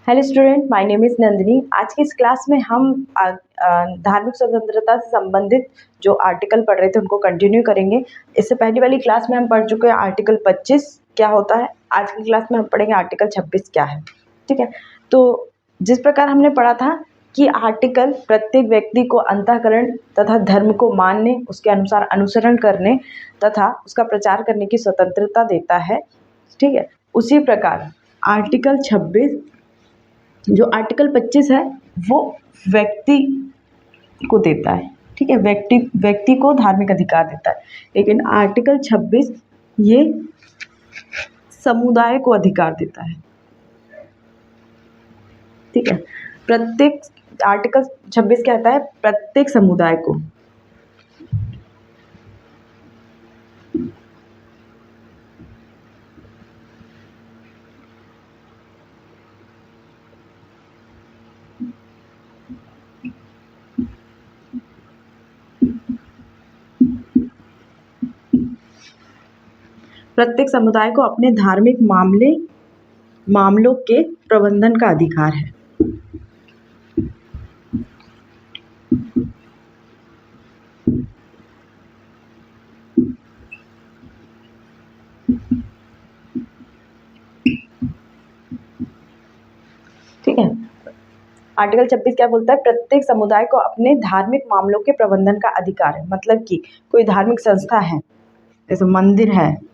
Hello student, my name is Nandini. आज की इस क्लास में हम धार्मिक स्वतंत्रता से संबंधित जो आर्टिकल पढ़ रहे थे उनको कंटिन्यू करेंगे। इससे पहली वाली क्लास में हम पढ़ चुके हैं आर्टिकल 25 क्या होता है। आज की क्लास में हम पढ़ेंगे आर्टिकल 26 क्या है। ठीक है, तो जिस प्रकार हमने पढ़ा था कि आर्टिकल प्रत्येक व्यक्ति को अंतःकरण तथा धर्म को मानने, उसके अनुसार अनुसरण करने तथा उसका प्रचार करने की स्वतंत्रता देता है। ठीक है, उसी प्रकार आर्टिकल 26 जो आर्टिकल 25 है वो व्यक्ति को देता है। ठीक है, व्यक्ति को धार्मिक अधिकार देता है, लेकिन आर्टिकल 26 ये समुदाय को अधिकार देता है। ठीक है, प्रत्येक आर्टिकल 26 कहता है प्रत्येक समुदाय को को अपने धार्मिक मामलों के प्रबंधन का अधिकार है। ठीक है, आर्टिकल 26 क्या बोलता है? प्रत्येक समुदाय को अपने धार्मिक मामलों के प्रबंधन का अधिकार है। मतलब कि कोई धार्मिक संस्था है, जैसे मंदिर है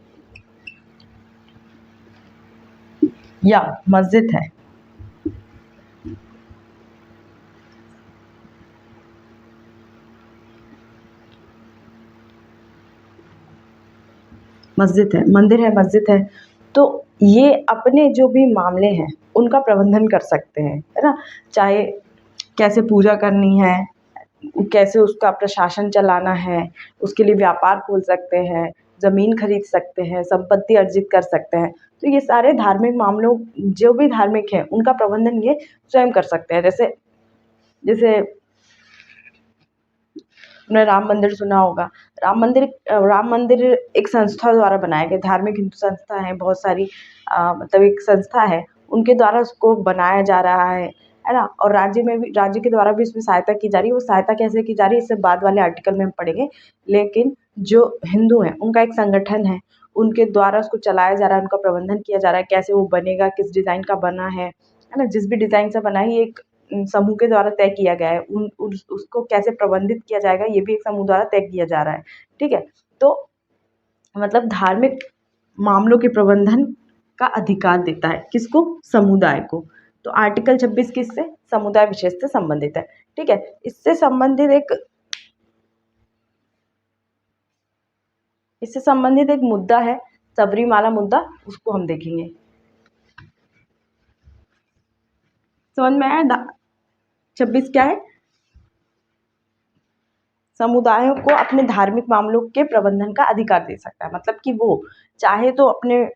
या मस्जिद है, मंदिर है, मस्जिद है, तो ये अपने जो भी मामले हैं उनका प्रबंधन कर सकते हैं, है ना। चाहे कैसे पूजा करनी है, कैसे उसका प्रशासन चलाना है, उसके लिए व्यापार खोल सकते हैं, ज़मीन खरीद सकते हैं, संपत्ति अर्जित कर सकते हैं। तो ये सारे धार्मिक मामलों जो भी धार्मिक हैं उनका प्रबंधन ये स्वयं कर सकते हैं। जैसे जैसे आपने राम मंदिर सुना होगा। राम मंदिर एक संस्था द्वारा बनाया गया, धार्मिक हिंदू संस्था है बहुत सारी, मतलब एक संस्था है, उनके द्वारा उसको बनाया जा रहा है ना। और राज्य के द्वारा भी इसमें सहायता की जा रही है। वो सहायता कैसे की जा रही है इससे बाद वाले आर्टिकल में हम पढ़ेंगे। लेकिन जो हिंदू हैं उनका एक संगठन है, उनके द्वारा उसको चलाया जा रहा है, उनका प्रबंधन किया जा रहा है, कैसे वो बनेगा, किस डिज़ाइन का बना है ना। जिस भी डिज़ाइन से बना है ये एक समूह के द्वारा तय किया गया है। उसको कैसे प्रबंधित किया जाएगा ये भी एक समूह द्वारा तय किया जा रहा है। ठीक है, तो मतलब धार्मिक मामलों के प्रबंधन का अधिकार देता है किसको? समुदाय को। तो आर्टिकल 26 किससे? समुदाय विशेष से संबंधित है। ठीक है, इससे संबंधित एक मुद्दा है, सबरीमाला मुद्दा, उसको हम देखेंगे। समझ में आया? 26 क्या है? समुदायों को अपने धार्मिक मामलों के प्रबंधन का अधिकार दे सकता है। मतलब कि वो चाहे तो अपने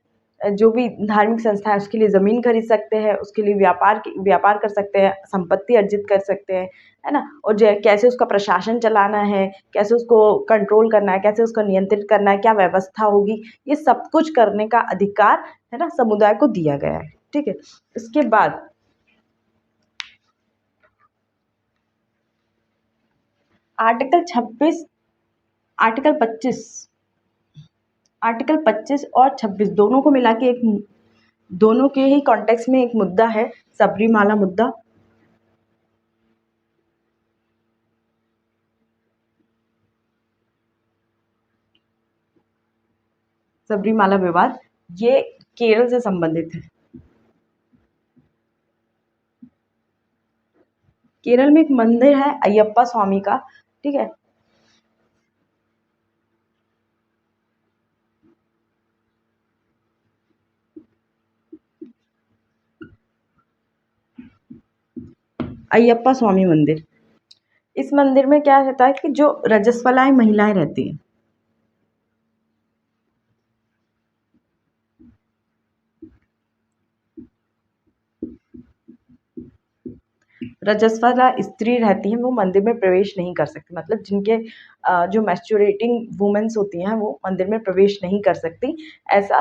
जो भी धार्मिक संस्था है उसके लिए ज़मीन खरीद सकते हैं, उसके लिए व्यापार कर सकते हैं, संपत्ति अर्जित कर सकते हैं, है ना। और कैसे उसका प्रशासन चलाना है, कैसे उसको कंट्रोल करना है, कैसे उसको नियंत्रित करना है, क्या व्यवस्था होगी, ये सब कुछ करने का अधिकार, है ना, समुदाय को दिया गया है। ठीक है, इसके बाद आर्टिकल 26 आर्टिकल 25 और 26 दोनों को मिला के दोनों के ही कॉन्टेक्स्ट में एक मुद्दा है, सबरीमाला मुद्दा। सबरीमाला विवाद ये केरल से संबंधित है। केरल में एक मंदिर है अयप्पा स्वामी का। ठीक है, अयप्पा स्वामी मंदिर। इस मंदिर में क्या रहता है कि जो रजस्वलाएं महिलाएं रहती हैं, रजस्वला स्त्री रहती हैं, वो मंदिर में प्रवेश नहीं कर सकती। मतलब जिनके जो मैच्योरेटिंग वुमेन्स होती हैं वो मंदिर में प्रवेश नहीं कर सकती। ऐसा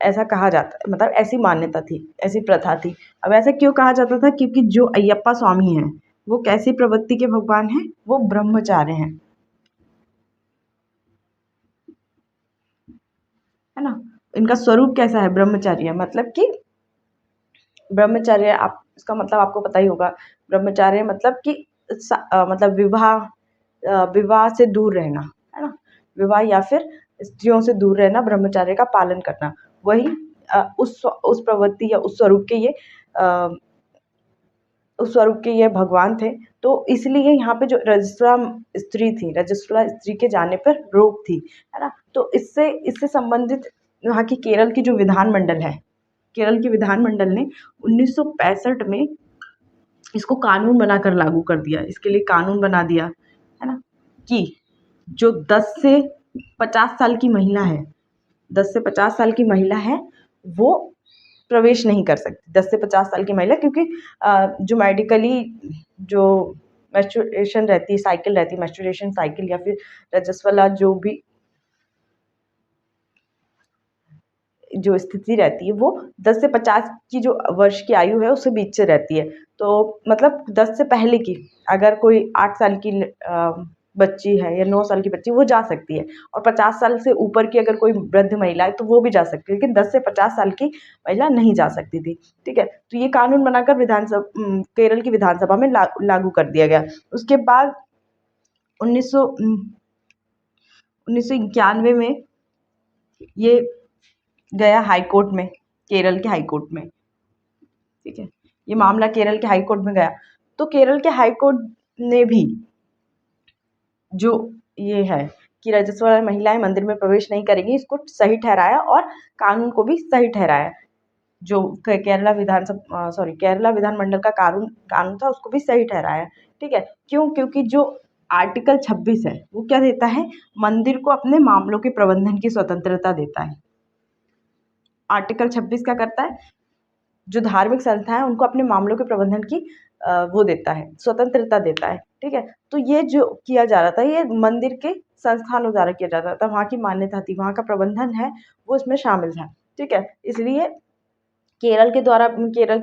ऐसा कहा जाता, मतलब ऐसी मान्यता थी, ऐसी प्रथा थी। अब ऐसा क्यों कहा जाता था? क्योंकि जो अयप्पा स्वामी हैं वो कैसी प्रवृत्ति के भगवान हैं? वो ब्रह्मचार्य हैं, है ना। इनका स्वरूप कैसा है? ब्रह्मचार्य। मतलब कि ब्रह्मचर्य, आप इसका मतलब आपको पता ही होगा। ब्रह्मचर्य मतलब कि मतलब विवाह से दूर रहना, है ना। विवाह या फिर स्त्रियों से दूर रहना, ब्रह्मचर्य का पालन करना। वही उस प्रवृत्ति या अ, उस स्वरूप के ये भगवान थे। तो इसलिए यहाँ पे जो रजस्वला स्त्री के जाने पर रोक थी, है ना। तो इससे इससे संबंधित यहाँ की केरल की जो विधानमंडल है, केरल के विधानमंडल ने 1965 में इसको कानून बनाकर लागू कर दिया। इसके लिए कानून बना दिया, है ना, कि जो 10 से 50 साल की महिला है, 10 से 50 साल की महिला है, वो प्रवेश नहीं कर सकती। 10 से 50 साल की महिला, क्योंकि जो मेडिकली जो मेंस्ट्रुएशन रहती है, साइकिल रहती है, मेंस्ट्रुएशन साइकिल या फिर रजस्वला जो स्थिति रहती है, वो 10 से 50 की जो वर्ष की आयु है उससे बीच से रहती है। तो मतलब 10 से पहले की, अगर कोई 8 साल की बच्ची है या 9 साल की बच्ची, वो जा सकती है। और 50 साल से ऊपर की अगर कोई वृद्ध महिला है तो वो भी जा सकती है, लेकिन 10 से 50 साल की महिला नहीं जा सकती थी। ठीक है, तो ये कानून बनाकर केरल की विधानसभा में लागू कर दिया गया। उसके बाद 1991 में ये गया हाई कोर्ट में, केरल के हाई कोर्ट में। ठीक है, ये मामला केरल के हाई कोर्ट में गया। तो केरल के हाई कोर्ट ने भी जो ये है कि रजस्वला महिलाएं मंदिर में प्रवेश नहीं करेंगी, इसको सही ठहराया और कानून को भी सही ठहराया। जो केरला विधानमंडल का कानून था, उसको भी सही ठहराया। ठीक है, क्यों? क्योंकि जो आर्टिकल 26 है वो क्या देता है? मंदिर को अपने मामलों के प्रबंधन की स्वतंत्रता देता है। आर्टिकल 26 क्या करता है? जो धार्मिक संस्था है उनको अपने मामलों के प्रबंधन की वो देता है, स्वतंत्रता देता है। ठीक है, तो ये जो किया जा रहा था, ये मंदिर के संस्थानों द्वारा किया जा रहा था। वहाँ की मान्यता थी, वहाँ का प्रबंधन है वो इसमें शामिल था। ठीक है, इसलिए केरल के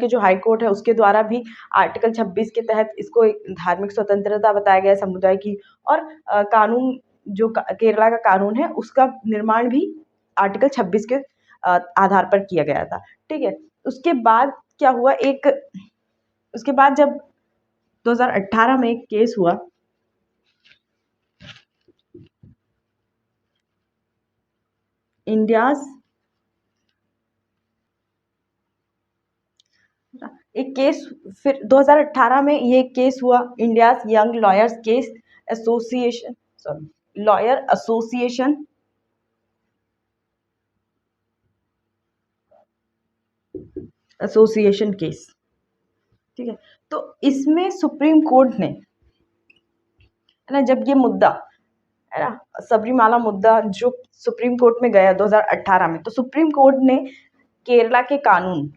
जो हाई कोर्ट है उसके द्वारा भी आर्टिकल 26 के तहत इसको एक धार्मिक स्वतंत्रता बताया गया है समुदाय की। और कानून जो केरला का कानून है उसका निर्माण भी आर्टिकल 26 के आधार पर किया गया था। ठीक है, उसके बाद क्या हुआ? उसके बाद जब 2018 में एक केस हुआ, इंडियाज एक केस, फिर 2018 में ये केस हुआ, India's young lawyers case association, sorry, lawyer association case. ठीक है, तो इसमें सुप्रीम कोर्ट ने, है ना, जब ये मुद्दा, है ना, सबरीमाला मुद्दा जो सुप्रीम कोर्ट में गया 2018 में, तो सुप्रीम कोर्ट ने केरला के कानून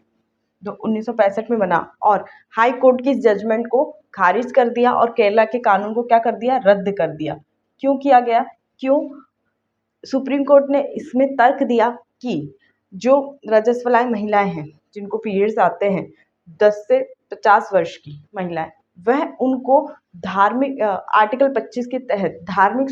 जो 1965 में बना और हाई कोर्ट की इस जजमेंट को खारिज कर दिया और केरला के कानून को क्या कर दिया? रद्द कर दिया। क्यों किया गया? क्यों? सुप्रीम कोर्ट ने इसमें तर्क दिया कि जो रजस्वलाएं महिलाएं हैं, जिनको पीरियड्स आते हैं, 10 से 50 वर्ष की महिलाएं, वह उनको धार्मिक आर्टिकल 25 के तहत धार्मिक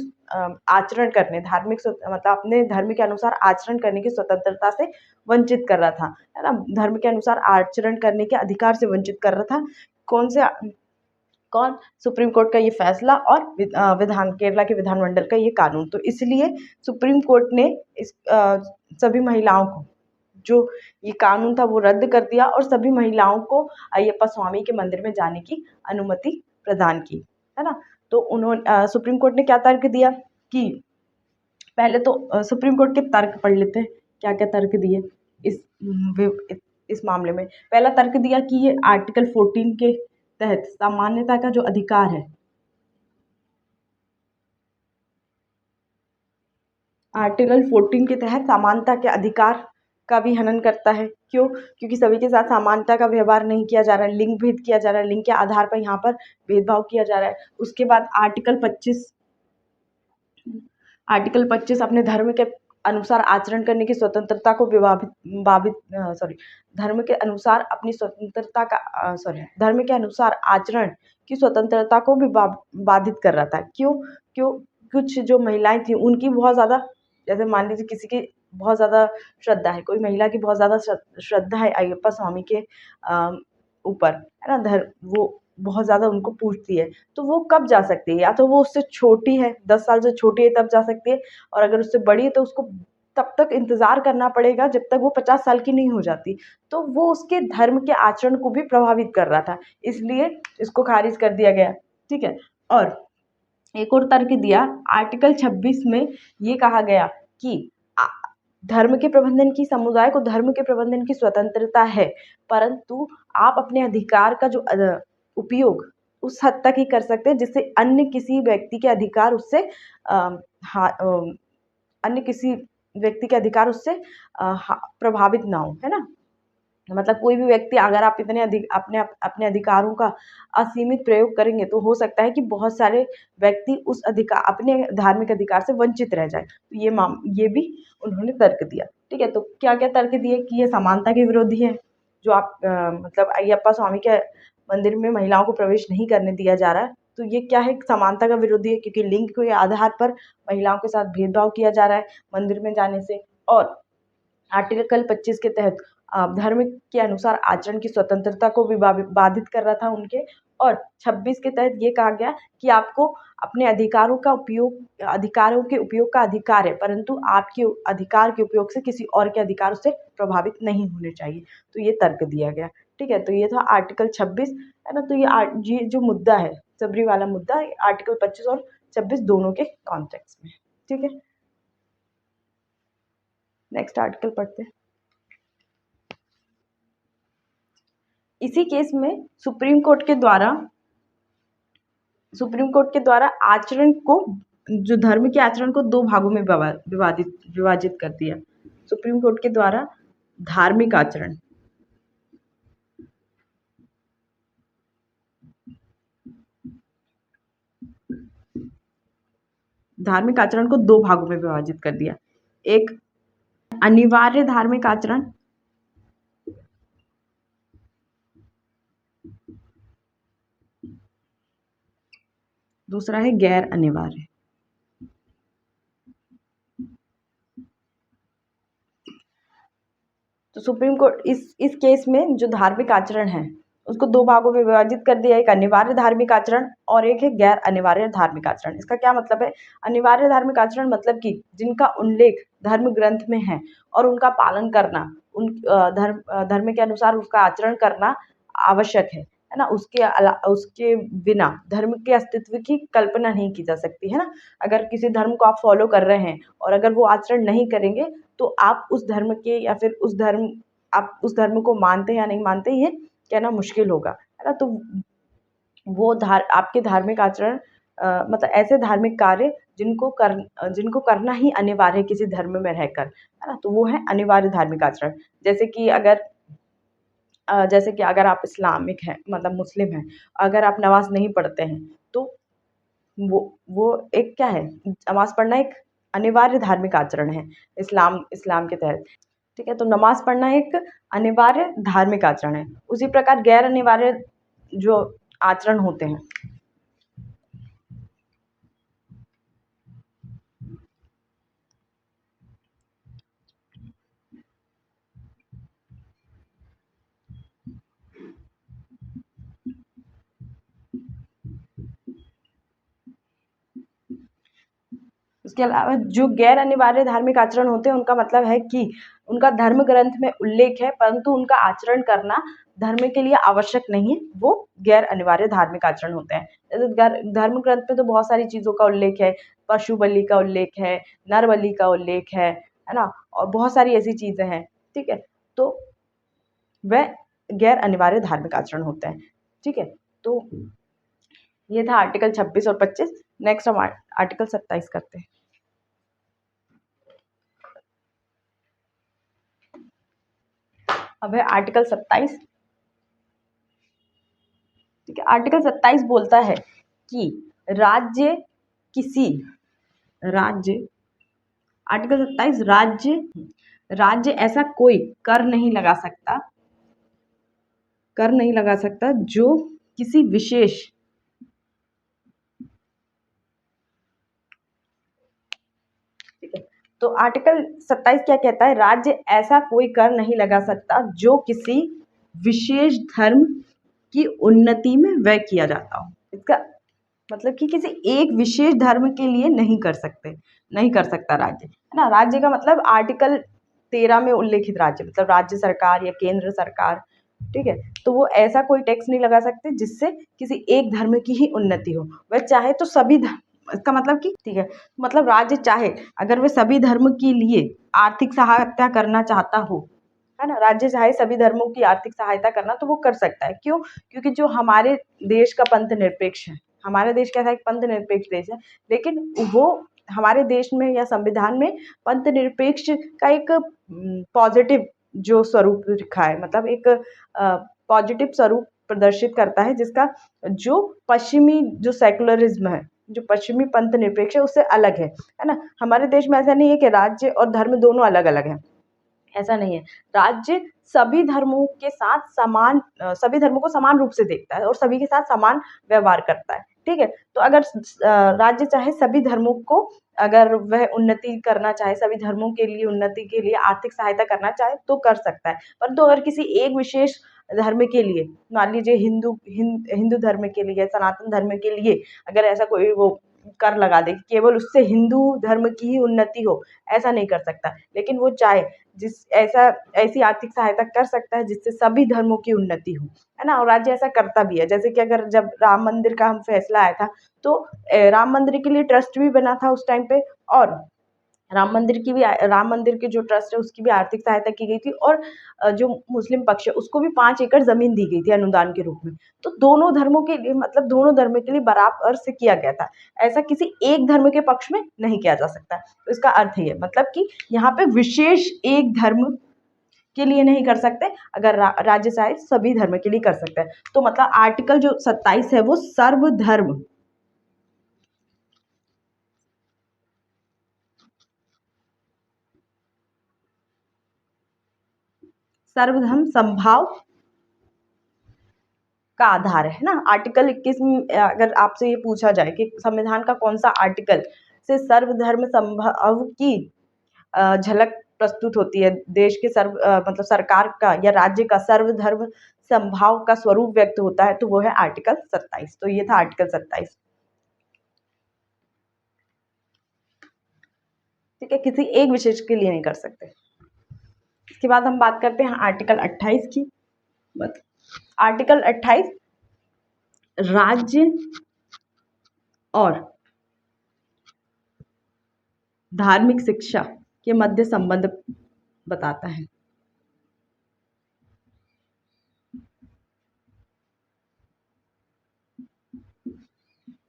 आचरण करने, मतलब अपने धर्म के अनुसार आचरण करने की स्वतंत्रता से वंचित कर रहा था, है ना। धर्म के अनुसार आचरण करने के अधिकार से वंचित कर रहा था। कौन से कौन? सुप्रीम कोर्ट का ये फैसला और केरला के विधानमंडल का ये कानून। तो इसलिए सुप्रीम कोर्ट ने सभी महिलाओं को, जो ये कानून था वो रद्द कर दिया और सभी महिलाओं को अयप्पा स्वामी के मंदिर में जाने की अनुमति प्रदान की, है ना। तो उन्होंने सुप्रीम कोर्ट ने क्या तर्क दिया कि पहले तो सुप्रीम कोर्ट के तर्क पढ़ लेते हैं, क्या क्या तर्क दिए इस मामले में। पहला तर्क दिया कि ये आर्टिकल 14 के तहत सामान्यता का जो अधिकार है, आर्टिकल 14 के तहत समानता के अधिकार का भी हनन करता है। क्यों? क्योंकि सभी के साथ समानता का व्यवहार नहीं किया जा रहा है, लिंग भेद किया जा रहा है, लिंग के आधार पर यहाँ पर भेदभाव किया जा रहा है। उसके बाद आर्टिकल 25 अपने धर्म के अनुसार आचरण करने की स्वतंत्रता को धर्म के अनुसार अपनी स्वतंत्रता का धर्म के अनुसार आचरण की स्वतंत्रता को भी बाधित कर रहा था। क्यों? क्यों? कुछ जो महिलाएं थी उनकी बहुत ज़्यादा, जैसे मान लीजिए किसी की बहुत ज़्यादा श्रद्धा है, कोई महिला की बहुत ज़्यादा श्रद्धा है अयप्पा स्वामी के ऊपर, है ना, वो बहुत ज़्यादा उनको पूजती है, तो वो कब जा सकती है? या तो वो उससे छोटी है, 10 साल से छोटी है तब जा सकती है, और अगर उससे बड़ी है तो उसको तब तक इंतज़ार करना पड़ेगा जब तक वो 50 साल की नहीं हो जाती। तो वो उसके धर्म के आचरण को भी प्रभावित कर रहा था, इसलिए इसको खारिज कर दिया गया, ठीक है। और एक और तर्क दिया, आर्टिकल 26 में ये कहा गया कि धर्म के प्रबंधन की, समुदाय को धर्म के प्रबंधन की स्वतंत्रता है, परंतु आप अपने अधिकार का जो उपयोग उस हद तक ही कर सकते हैं जिससे अन्य किसी व्यक्ति के अधिकार उससे अन्य किसी व्यक्ति के अधिकार उससे प्रभावित ना हो, है ना। मतलब कोई भी व्यक्ति, अगर आप इतने अपने अधिकारों का असीमित प्रयोग करेंगे तो हो सकता है कि बहुत सारे व्यक्ति उस अपने धार्मिक अधिकार से वंचित रह जाए। तो ये भी उन्होंने तर्क दिया, ठीक है। तो क्या क्या तर्क दिए कि ये समानता के विरोधी है, जो आप मतलब अयप्पा स्वामी के मंदिर में महिलाओं को प्रवेश नहीं करने दिया जा रहा है, तो ये क्या है, समानता का विरोधी है, क्योंकि लिंग के आधार पर महिलाओं के साथ भेदभाव किया जा रहा है मंदिर में जाने से। और आर्टिकल 25 के तहत धर्म के अनुसार आचरण की स्वतंत्रता को भी बाधित कर रहा था उनके। और 26 के तहत ये कहा गया कि आपको अपने अधिकारों के उपयोग का अधिकार है, परंतु आपके अधिकार के उपयोग से किसी और के अधिकार से प्रभावित नहीं होने चाहिए। तो ये तर्क दिया गया, ठीक है। तो ये था आर्टिकल 26, है ना। तो ये जो मुद्दा है, सबरी वाला मुद्दा, आर्टिकल 25 और 26 दोनों के कॉन्टेक्स्ट में, ठीक है। नेक्स्ट आर्टिकल पढ़ते हैं। इसी केस में सुप्रीम कोर्ट के द्वारा आचरण को, जो धर्म के आचरण को 2 भागों में विभाजित कर दिया। सुप्रीम कोर्ट के द्वारा धार्मिक आचरण को 2 भागों में विभाजित कर दिया। एक अनिवार्य धार्मिक आचरण, दूसरा है गैर अनिवार्य। तो सुप्रीम कोर्ट इस केस में जो धार्मिक आचरण है उसको 2 भागों में विभाजित कर दिया, एक अनिवार्य धार्मिक आचरण और एक है गैर अनिवार्य धार्मिक आचरण। इसका क्या मतलब है? अनिवार्य धार्मिक आचरण मतलब कि जिनका उल्लेख धर्म ग्रंथ में है और उनका पालन करना, धर्म के अनुसार उसका आचरण करना आवश्यक है ना। उसके बिना धर्म के अस्तित्व की कल्पना नहीं की जा सकती, है ना। अगर किसी धर्म को आप फॉलो कर रहे हैं और अगर वो आचरण नहीं करेंगे तो आप उस धर्म के या फिर आप उस धर्म को मानते हैं या नहीं मानते, ये कहना मुश्किल होगा, है ना। तो वो आपके धार्मिक आचरण, मतलब ऐसे धार्मिक कार्य जिनको करना ही अनिवार्य है किसी धर्म में रहकर, है ना, तो वो है अनिवार्य धार्मिक आचरण। जैसे कि अगर आप इस्लामिक हैं, मतलब मुस्लिम हैं, अगर आप नमाज नहीं पढ़ते हैं तो वो एक क्या है, नमाज पढ़ना एक अनिवार्य धार्मिक आचरण है इस्लाम के तहत, ठीक है। तो नमाज पढ़ना एक अनिवार्य धार्मिक आचरण है। उसी प्रकार गैर अनिवार्य जो आचरण होते हैं, उसके अलावा जो गैर अनिवार्य धार्मिक आचरण होते हैं उनका मतलब है कि उनका धर्म ग्रंथ में उल्लेख है परंतु उनका आचरण करना धर्म के लिए आवश्यक नहीं है, वो गैर अनिवार्य धार्मिक आचरण होते हैं। जैसे धर्म ग्रंथ में तो बहुत सारी चीज़ों का उल्लेख है, पशु बलि का उल्लेख है, नर बलि का उल्लेख है ना, और बहुत सारी ऐसी चीज़ें हैं, ठीक है। तो वह गैर अनिवार्य धार्मिक आचरण होते हैं, ठीक है। तो ये था आर्टिकल 26 और 25। नेक्स्ट हम आर्टिकल 27 करते हैं। अब है आर्टिकल 27, ठीक है। आर्टिकल 27 बोलता है कि राज्य आर्टिकल 27, राज्य ऐसा कोई कर नहीं लगा सकता जो किसी विशेष तो आर्टिकल 27 क्या कहता है, राज्य ऐसा कोई कर नहीं लगा सकता जो किसी विशेष धर्म की उन्नति में व्यय किया जाता हो। इसका मतलब कि किसी एक विशेष धर्म के लिए नहीं कर सकता राज्य, है ना। राज्य का मतलब आर्टिकल 13 में उल्लेखित राज्य, मतलब राज्य सरकार या केंद्र सरकार, ठीक है। तो वो ऐसा कोई टैक्स नहीं लगा सकते जिससे किसी एक धर्म की ही उन्नति हो। वह चाहे तो सभी इसका मतलब कि, ठीक है, मतलब राज्य चाहे अगर वह सभी धर्म के लिए आर्थिक सहायता करना चाहता हो, है ना, राज्य चाहे सभी धर्मों की आर्थिक सहायता करना तो वो कर सकता है। क्यों? क्योंकि जो हमारे देश का पंथ निरपेक्ष है, हमारा देश कैसा एक पंथ निरपेक्ष देश है, लेकिन वो हमारे देश में या संविधान में पंथ निरपेक्ष का एक पॉजिटिव जो स्वरूप लिखा है, मतलब एक पॉजिटिव स्वरूप प्रदर्शित करता है, जिसका जो पश्चिमी जो सेकुलरिज्म है, जो पश्चिमी पंथ निरपेक्ष है, उससे अलग है ना। हमारे देश में ऐसा नहीं है कि राज्य और धर्म दोनों अलग अलग हैं, ऐसा नहीं है। राज्य सभी धर्मों के साथ सभी धर्मों को समान रूप से देखता है और सभी के साथ समान व्यवहार करता है, ठीक है। तो अगर राज्य चाहे सभी धर्मों को, अगर वह उन्नति करना चाहे, सभी धर्मों के लिए उन्नति के लिए आर्थिक सहायता करना चाहे तो कर सकता है। परंतु अगर किसी एक विशेष धर्म के लिए, मान लीजिए हिंदू धर्म के लिए, सनातन धर्म के लिए अगर ऐसा कोई वो कर लगा दे, केवल उससे हिंदू धर्म की ही उन्नति हो, ऐसा नहीं कर सकता। लेकिन वो चाहे ऐसी आर्थिक सहायता कर सकता है जिससे सभी धर्मों की उन्नति हो, है ना। और राज्य ऐसा करता भी है। जैसे कि अगर जब राम मंदिर का हम फैसला आया था, तो राम मंदिर के लिए ट्रस्ट भी बना था उस टाइम पे, और राम मंदिर की जो ट्रस्ट है उसकी भी आर्थिक सहायता की गई थी, और जो मुस्लिम पक्ष है उसको भी 5 एकड़ जमीन दी गई थी अनुदान के रूप में। तो दोनों धर्मों के लिए, मतलब दोनों धर्म के लिए बराबर से किया गया था। ऐसा किसी एक धर्म के पक्ष में नहीं किया जा सकता। तो इसका अर्थ ये मतलब कि यहाँ पे विशेष एक धर्म के लिए नहीं कर सकते, अगर राज्य चाहे सभी धर्म के लिए कर सकता है। तो मतलब आर्टिकल जो 27 है वो सर्वधर्म समभाव का आधार है ना। आर्टिकल 21 में अगर आपसे ये पूछा जाए कि संविधान का कौन सा आर्टिकल से सर्वधर्म समभाव की झलक प्रस्तुत होती है, देश के मतलब सरकार का या राज्य का सर्वधर्म समभाव का स्वरूप व्यक्त होता है, तो वो है आर्टिकल 27। तो ये था आर्टिकल 27, ठीक है, किसी एक विशेष के लिए नहीं कर सकते। इसके बाद हम बात करते हैं आर्टिकल 28 की। आर्टिकल 28 राज्य और धार्मिक शिक्षा के मध्य संबंध बताता है।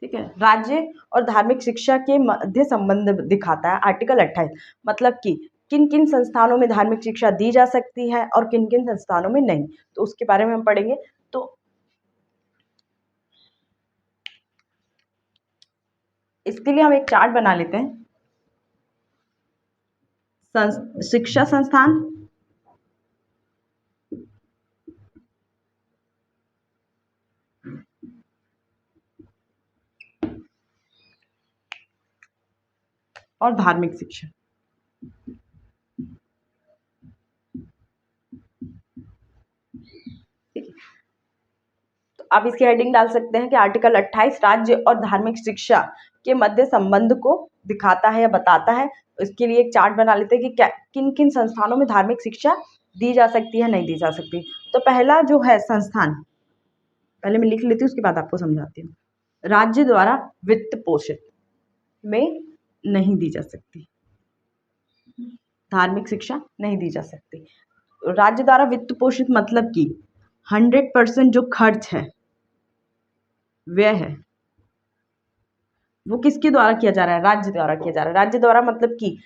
ठीक है, राज्य और धार्मिक शिक्षा के मध्य संबंध दिखाता है आर्टिकल 28। मतलब कि किन किन संस्थानों में धार्मिक शिक्षा दी जा सकती है और किन किन संस्थानों में नहीं, तो उसके बारे में हम पढ़ेंगे। तो इसके लिए हम एक चार्ट बना लेते हैं। शिक्षा संस्थान, और धार्मिक शिक्षा। तो आप इसकी हेडिंग डाल सकते हैं कि आर्टिकल 28 राज्य और धार्मिक शिक्षा के मध्य संबंध को दिखाता है या बताता है। इसके लिए एक चार्ट बना लेते हैं कि किन किन संस्थानों में धार्मिक शिक्षा दी जा सकती है, नहीं दी जा सकती। तो पहला जो है संस्थान, पहले मैं लिख लेती हूँ, उसके बाद आपको समझाती हूँ। राज्य द्वारा वित्त पोषित में नहीं दी जा सकती, धार्मिक शिक्षा नहीं दी जा सकती। राज्य द्वारा वित्त पोषित मतलब कि 100% जो खर्च है, व्यय है, वो किसके द्वारा किया जा रहा है? राज्य द्वारा किया जा रहा है। राज्य द्वारा मतलब कि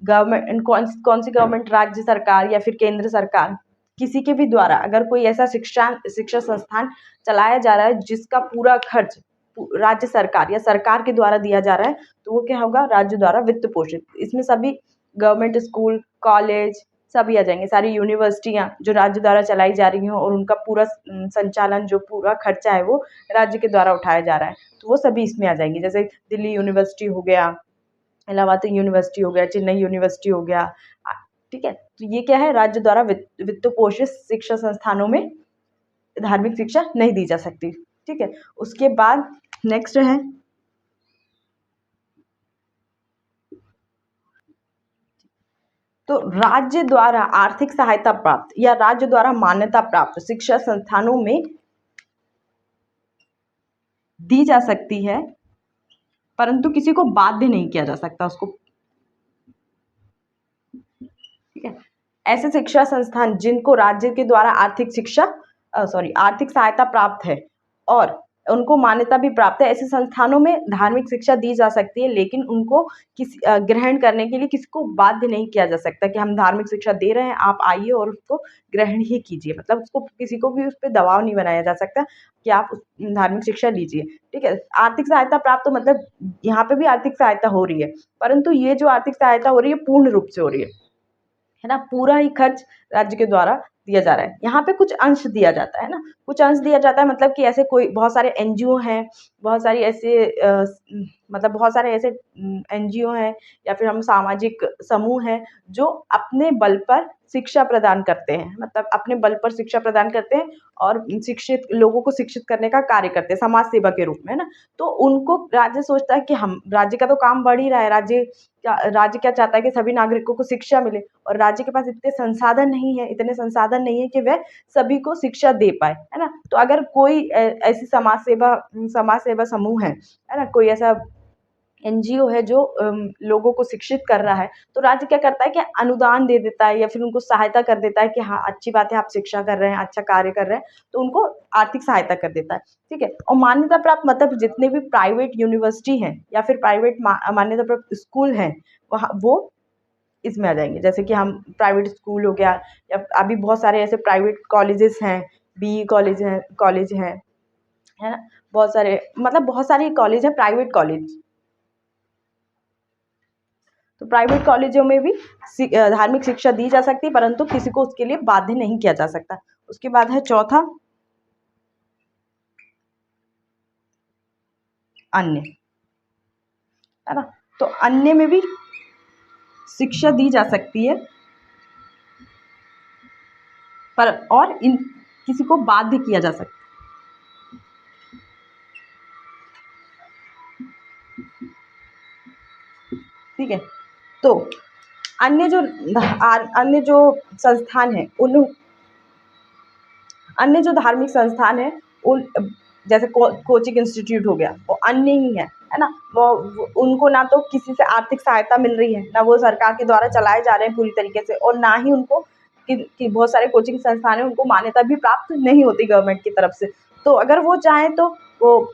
गवर्नमेंट, कौन सी गवर्नमेंट, राज्य सरकार या फिर केंद्र सरकार, किसी के भी द्वारा अगर कोई ऐसा शिक्षा संस्थान चलाया जा रहा है जिसका पूरा खर्च राज्य सरकार या सरकार के द्वारा दिया जा रहा है, तो वो क्या होगा? राज्य द्वारा वित्त पोषित। इसमें सभी गवर्नमेंट स्कूल, कॉलेज सभी आ जाएंगे, सारी यूनिवर्सिटियाँ जो राज्य द्वारा चलाई जा रही हों और उनका पूरा संचालन, जो पूरा खर्चा है वो राज्य के द्वारा उठाया जा रहा है, तो वो सभी इसमें आ जाएंगी। जैसे दिल्ली यूनिवर्सिटी हो गया, इलाहाबाद यूनिवर्सिटी हो गया, चेन्नई यूनिवर्सिटी हो गया, ठीक है। तो ये क्या है, राज्य द्वारा वित्त पोषित शिक्षा संस्थानों में धार्मिक शिक्षा नहीं दी जा सकती, ठीक है। उसके बाद नेक्स्ट है तो राज्य द्वारा आर्थिक सहायता प्राप्त या राज्य द्वारा मान्यता प्राप्त शिक्षा संस्थानों में दी जा सकती है, परंतु किसी को बाध्य नहीं किया जा सकता उसको, ठीक है। ऐसे शिक्षा संस्थान जिनको राज्य के द्वारा आर्थिक सहायता प्राप्त है और उनको मान्यता भी प्राप्त है, ऐसे संस्थानों में धार्मिक शिक्षा दी जा सकती है, लेकिन उनको किसी ग्रहण करने के लिए किसी को बाध्य नहीं किया जा सकता कि हम धार्मिक शिक्षा दे रहे हैं, आप आइए और उसको ग्रहण ही कीजिए। मतलब उसको किसी को भी उस पर दबाव नहीं बनाया जा सकता कि आप धार्मिक शिक्षा लीजिए, ठीक है। आर्थिक सहायता प्राप्त, तो मतलब यहाँ पे भी आर्थिक सहायता हो रही है, परंतु ये जो आर्थिक सहायता हो रही है पूर्ण रूप से हो रही है ना, पूरा ही खर्च राज्य के द्वारा दिया जा रहा है। यहाँ पे कुछ अंश दिया जाता है ना, कुछ अंश दिया जाता है, मतलब कि ऐसे कोई बहुत सारे एनजीओ हैं, बहुत सारी ऐसे मतलब बहुत सारे ऐसे एनजीओ हैं या फिर हम सामाजिक समूह हैं जो अपने बल पर शिक्षा प्रदान करते हैं, मतलब अपने बल पर शिक्षा प्रदान करते हैं और शिक्षित लोगों को शिक्षित करने का कार्य करते हैं समाज सेवा के रूप में, है ना। तो उनको राज्य सोचता है कि हम, राज्य का तो काम बढ़ ही रहा है, राज्य क्या चाहता है कि सभी नागरिकों को शिक्षा मिले, और राज्य के पास इतने संसाधन नहीं है कि वह सभी को शिक्षा दे पाए, है ना। तो अगर कोई ऐसी समाज सेवा समूह है ना, कोई ऐसा एनजीओ है जो लोगों को शिक्षित कर रहा है, तो राज्य क्या करता है कि अनुदान दे देता है या फिर उनको सहायता कर देता है कि हाँ अच्छी बात है, आप शिक्षा कर रहे हैं, अच्छा कार्य कर रहे हैं, तो उनको आर्थिक सहायता कर देता है, ठीक है। और मान्यता प्राप्त मतलब जितने भी प्राइवेट यूनिवर्सिटी हैं या फिर प्राइवेट मान्यता प्राप्त स्कूल हैं, वहाँ वो इसमें आ जाएंगे। जैसे कि हम प्राइवेट स्कूल हो गया, या अभी बहुत सारे ऐसे प्राइवेट कॉलेजेस हैं, बीई कॉलेज हैं, है ना, बहुत सारे, मतलब बहुत सारे कॉलेज हैं, प्राइवेट कॉलेज। तो प्राइवेट कॉलेजों में भी धार्मिक शिक्षा दी जा सकती है, परंतु किसी को उसके लिए बाध्य नहीं किया जा सकता। उसके बाद है चौथा, अन्य, है ना। तो अन्य में भी शिक्षा दी जा सकती है, पर और इन किसी को बाध्य किया जा सकता है, ठीक है। तो अन्य जो संस्थान है, उन अन्य जो धार्मिक संस्थान है, उन जैसे कोचिंग इंस्टीट्यूट हो गया, वो अन्य ही है ना। वो उनको ना तो किसी से आर्थिक सहायता मिल रही है, ना वो सरकार के द्वारा चलाए जा रहे हैं पूरी तरीके से, और ना ही उनको कि बहुत सारे कोचिंग संस्थान है उनको मान्यता भी प्राप्त नहीं होती गवर्नमेंट की तरफ से। तो अगर वो चाहें तो वो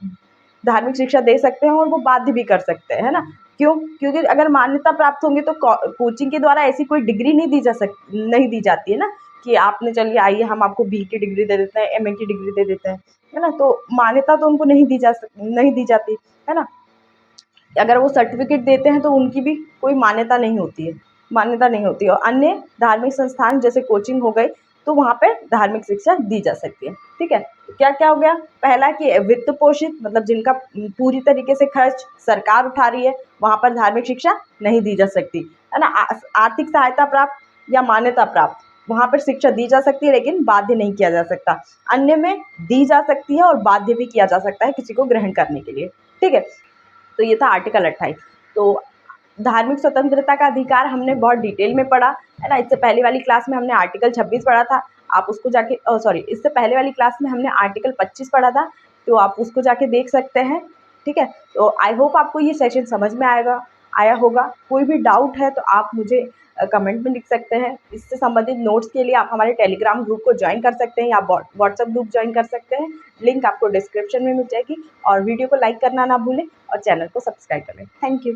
धार्मिक शिक्षा दे सकते हैं और वो बाध्य भी कर सकते हैं, है ना। क्यों? क्योंकि अगर मान्यता प्राप्त होंगे तो कोचिंग के द्वारा ऐसी कोई डिग्री नहीं दी जाती है ना, कि आपने चलिए आइए हम आपको बी की डिग्री दे देते हैं, एमए की डिग्री दे देते हैं, है ना। तो मान्यता तो उनको नहीं दी जाती, है ना। अगर वो सर्टिफिकेट देते हैं तो उनकी भी कोई मान्यता नहीं होती है। और अन्य धार्मिक संस्थान जैसे कोचिंग हो गई, तो वहाँ पे धार्मिक शिक्षा दी जा सकती है, ठीक है। तो क्या क्या हो गया, पहला कि वित्त पोषित, मतलब जिनका पूरी तरीके से खर्च सरकार उठा रही है, वहाँ पर धार्मिक शिक्षा नहीं दी जा सकती, है ना। आर्थिक सहायता प्राप्त या मान्यता प्राप्त, वहाँ पर शिक्षा दी जा सकती है, लेकिन बाध्य नहीं किया जा सकता। अन्य में दी जा सकती है और बाध्य भी किया जा सकता है किसी को ग्रहण करने के लिए, ठीक है। तो ये था आर्टिकल 28। तो धार्मिक स्वतंत्रता का अधिकार हमने बहुत डिटेल में पढ़ा, है ना। इससे पहले वाली क्लास में हमने आर्टिकल 26 पढ़ा था, आप उसको जाके इससे पहले वाली क्लास में हमने आर्टिकल 25 पढ़ा था, तो आप उसको जाके देख सकते हैं, ठीक है। तो आई होप आपको ये सेशन समझ में आया होगा। कोई भी डाउट है तो आप मुझे कमेंट में लिख सकते हैं। इससे संबंधित नोट्स के लिए आप हमारे टेलीग्राम ग्रुप को ज्वाइन कर सकते हैं या व्हाट्सएप ग्रुप ज्वाइन कर सकते हैं, लिंक आपको डिस्क्रिप्शन में मिल जाएगी। और वीडियो को लाइक करना ना भूलें और चैनल को सब्सक्राइब करें। Thank you.